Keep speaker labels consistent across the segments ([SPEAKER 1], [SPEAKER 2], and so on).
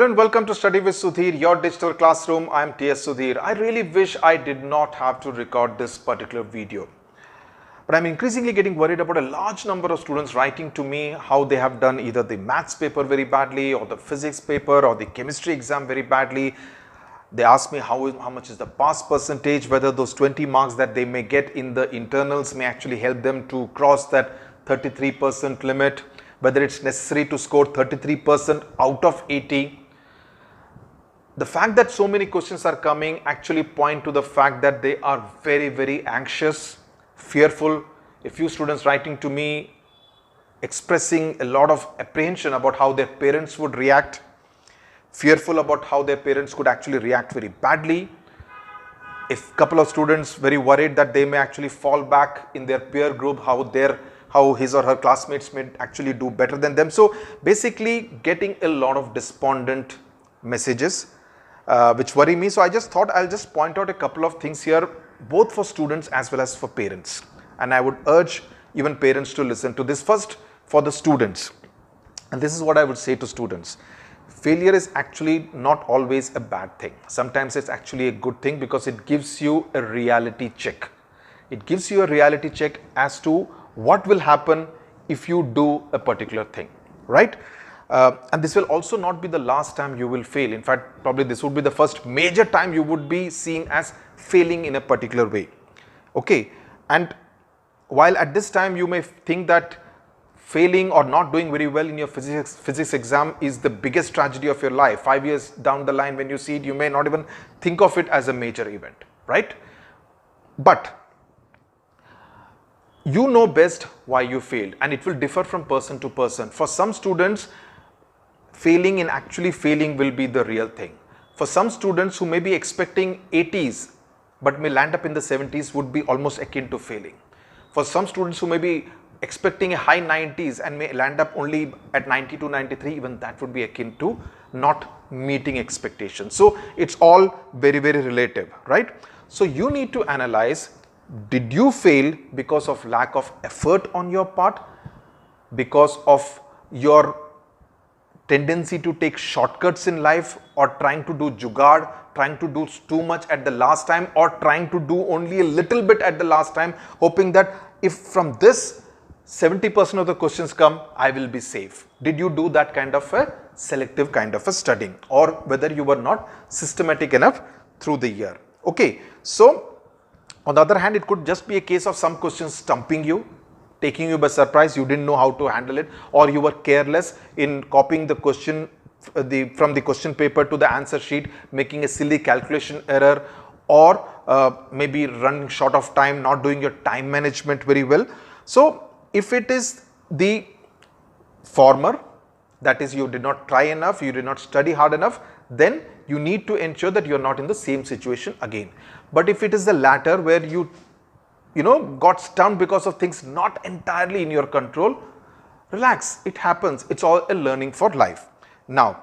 [SPEAKER 1] Hello and welcome to Study with Sudhir, your digital classroom. I am TS Sudhir. I really wish I did not have to record this particular video. But I'm increasingly getting worried about a large number of students writing to me how they have done either the maths paper very badly or the physics paper or the chemistry exam very badly. They ask me how much is the pass percentage, whether those 20 marks that they may get in the internals may actually help them to cross that 33% limit, whether it's necessary to score 33% out of 80. The fact that so many questions are coming actually point to the fact that they are very anxious, fearful. A few students writing to me expressing a lot of apprehension about how their parents would react, fearful about how their parents could actually react very badly. A couple of students very worried that they may actually fall back in their peer group, how his or her classmates may actually do better than them. So basically getting a lot of despondent messages which worry me. So I just thought I'll just point out a couple of things here, both for students as well as for parents. And I would urge even parents to listen to this. First, for the students. And this is what I would say to students. Failure is actually not always a bad thing. Sometimes it's actually a good thing because it gives you a reality check. It gives you a reality check as to what will happen if you do a particular thing, right? And this will also not be the last time you will fail. In fact, probably this would be the first major time you would be seen as failing in a particular way. Okay, and while at this time you may think that failing or not doing very well in your physics exam is the biggest tragedy of your life, 5 years down the line when you see it, you may not even think of it as a major event, right? But you know best why you failed, and it will differ from person to person. For some students, failing in actually failing will be the real thing. For some students who may be expecting 80s but may land up in the 70s would be almost akin to failing. For some students who may be expecting a high 90s and may land up only at 92, 93, even that would be akin to not meeting expectations. So it's all very relative, right? So you need to analyze, did you fail because of lack of effort on your part, because of your tendency to take shortcuts in life, or trying to do jugaad, trying to do too much at the last time, or trying to do only a little bit at the last time, hoping that if from this 70% of the questions come, I will be safe. Did you do that kind of a selective kind of a studying, or whether you were not systematic enough through the year? Okay, so on the other hand, it could just be a case of some questions stumping you, taking you by surprise, you didn't know how to handle it, or you were careless in copying the question from the question paper to the answer sheet, making a silly calculation error, or maybe running short of time, not doing your time management very well. So if it is the former, that is you did not try enough, you did not study hard enough, then you need to ensure that you are not in the same situation again. But if it is the latter, where you got stumped because of things not entirely in your control, relax, it happens. It's all a learning for life. Now,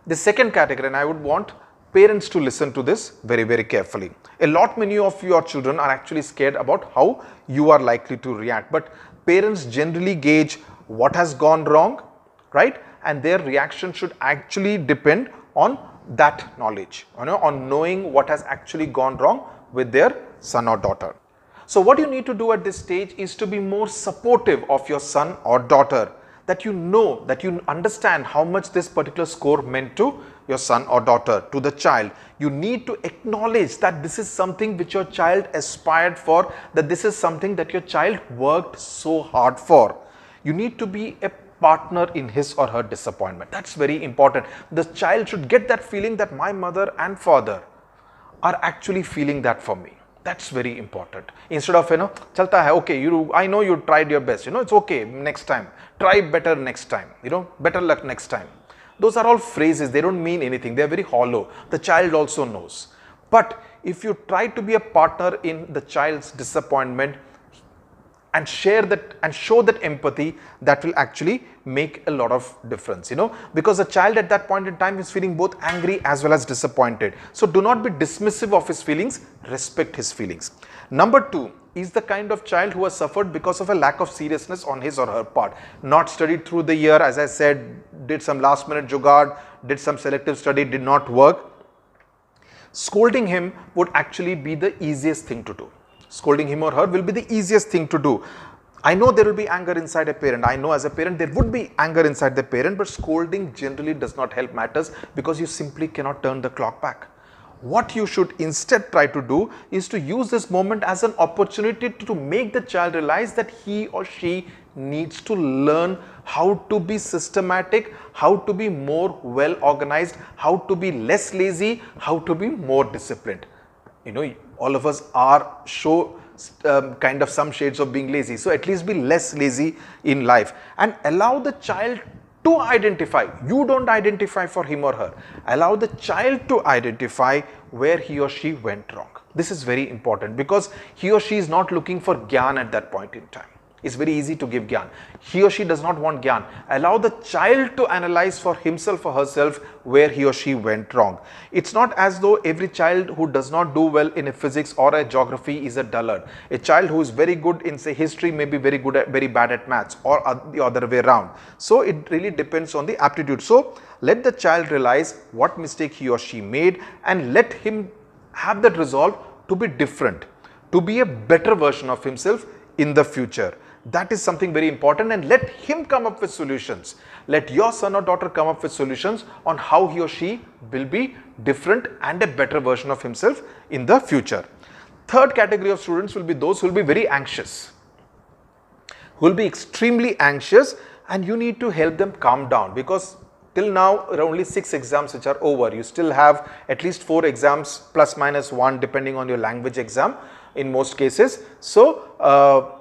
[SPEAKER 1] the second category, and I would want parents to listen to this very carefully. Many of your children are actually scared about how you are likely to react, but parents generally gauge what has gone wrong, right? And their reaction should actually depend on that knowledge, on knowing what has actually gone wrong with their son or daughter. So what you need to do at this stage is to be more supportive of your son or daughter, that you understand how much this particular score meant to your son or daughter, to the child. You need to acknowledge that this is something which your child aspired for, that this is something that your child worked so hard for. You need to be a partner in his or her disappointment. That's very important. The child should get that feeling that my mother and father are actually feeling that for me. That's very important. Instead of, chalta hai, okay, I know you tried your best, it's okay, next time, try better next time, better luck next time. Those are all phrases, they don't mean anything, they're very hollow. The child also knows. But if you try to be a partner in the child's disappointment and share that and show that empathy, that will actually make a lot of difference, because the child at that point in time is feeling both angry as well as disappointed. So do not be dismissive of his feelings, respect his feelings. Number 2, is the kind of child who has suffered because of a lack of seriousness on his or her part. Not studied through the year, as I said, did some last minute jugaad, did some selective study, did not work, scolding him would actually be the easiest thing to do. Scolding him or her will be the easiest thing to do. I know there will be anger inside a parent. I know as a parent there would be anger inside the parent, but scolding generally does not help matters because you simply cannot turn the clock back. What you should instead try to do is to use this moment as an opportunity to make the child realize that he or she needs to learn how to be systematic, how to be more well organized, how to be less lazy, how to be more disciplined. All of us are kind of some shades of being lazy. So at least be less lazy in life and allow the child to identify. You don't identify for him or her. Allow the child to identify where he or she went wrong. This is very important because he or she is not looking for gyan at that point in time. It's very easy to give gyan. He or she does not want gyan. Allow the child to analyze for himself or herself where he or she went wrong. It's not as though every child who does not do well in a physics or a geography is a dullard. A child who is very good in say history may be very bad at maths, or the other way around. So it really depends on the aptitude. So let the child realize what mistake he or she made and let him have that resolve to be different, to be a better version of himself in the future. That is something very important, and let him come up with solutions. Let your son or daughter come up with solutions on how he or she will be different and a better version of himself in the future. Third category of students will be those who will be very anxious, who will be extremely anxious, and you need to help them calm down because till now there are only 6 exams which are over. You still have at least 4 exams plus minus 1 depending on your language exam in most cases. So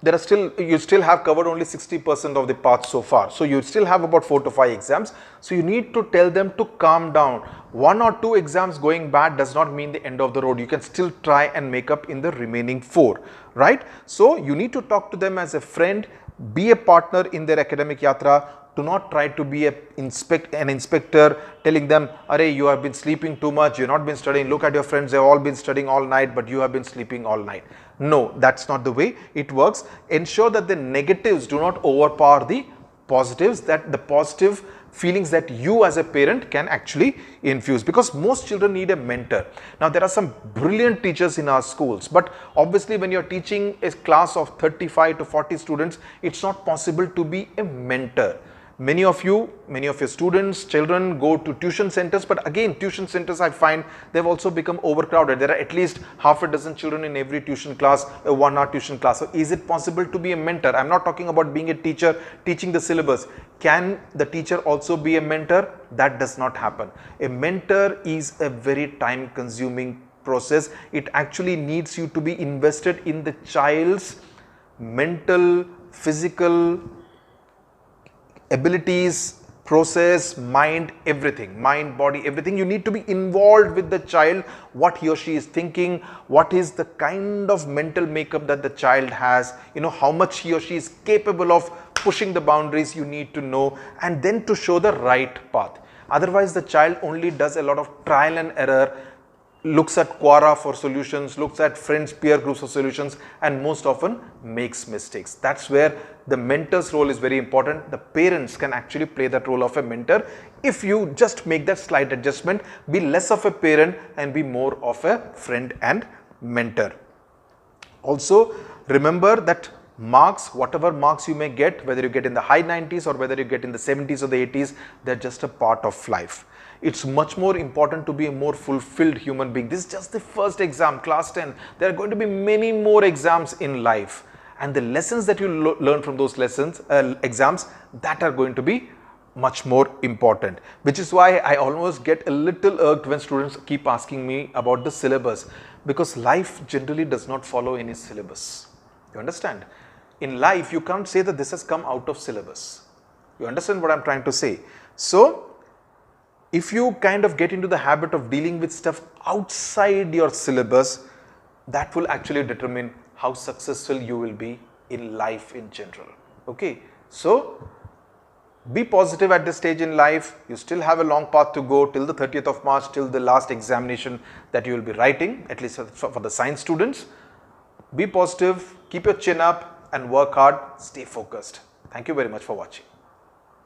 [SPEAKER 1] you still have covered only 60% of the path so far. So you still have about 4 to 5 exams. So you need to tell them to calm down. 1 or 2 exams going bad does not mean the end of the road. You can still try and make up in the remaining 4, right? So you need to talk to them as a friend, be a partner in their academic yatra. Do not try to be an inspector telling them, "Arey, you have been sleeping too much, you have not been studying, look at your friends, they have all been studying all night, but you have been sleeping all night." No, that's not the way it works. Ensure that the negatives do not overpower the positives, that the positive feelings that you as a parent can actually infuse, because most children need a mentor. Now there are some brilliant teachers in our schools, but obviously when you're teaching a class of 35 to 40 students, it's not possible to be a mentor. Many of your students, children go to tuition centers, but again tuition centers I find they've also become overcrowded. There are at least half a dozen children in every tuition class, a 1-hour tuition class. So is it possible to be a mentor? I'm not talking about being a teacher teaching the syllabus. Can the teacher also be a mentor? That does not happen. A mentor is a very time consuming process. It actually needs you to be invested in the child's mental, physical abilities, process, mind, everything, mind, body, everything. You need to be involved with the child, what he or she is thinking, what is the kind of mental makeup that the child has, how much he or she is capable of pushing the boundaries. You need to know, and then to show the right path. Otherwise the child only does a lot of trial and error, looks at Quora for solutions, looks at friends, peer groups for solutions, and most often makes mistakes. That's where the mentor's role is very important. The parents can actually play that role of a mentor if you just make that slight adjustment, be less of a parent and be more of a friend and mentor. Also remember that marks, whatever marks you may get, whether you get in the high 90s or whether you get in the 70s or the 80s, they're just a part of life. It's much more important to be a more fulfilled human being. This is just the first exam, class 10. There are going to be many more exams in life. And the lessons that you learn from those exams, that are going to be much more important. Which is why I almost get a little irked when students keep asking me about the syllabus. Because life generally does not follow any syllabus. You understand? In life, you can't say that this has come out of syllabus. You understand what I'm trying to say? So, if you kind of get into the habit of dealing with stuff outside your syllabus, that will actually determine how successful you will be in life in general. Okay, so be positive at this stage in life. You still have a long path to go till the 30th of March, till the last examination that you will be writing, at least for the science students. Be positive, keep your chin up and work hard, stay focused. Thank you very much for watching.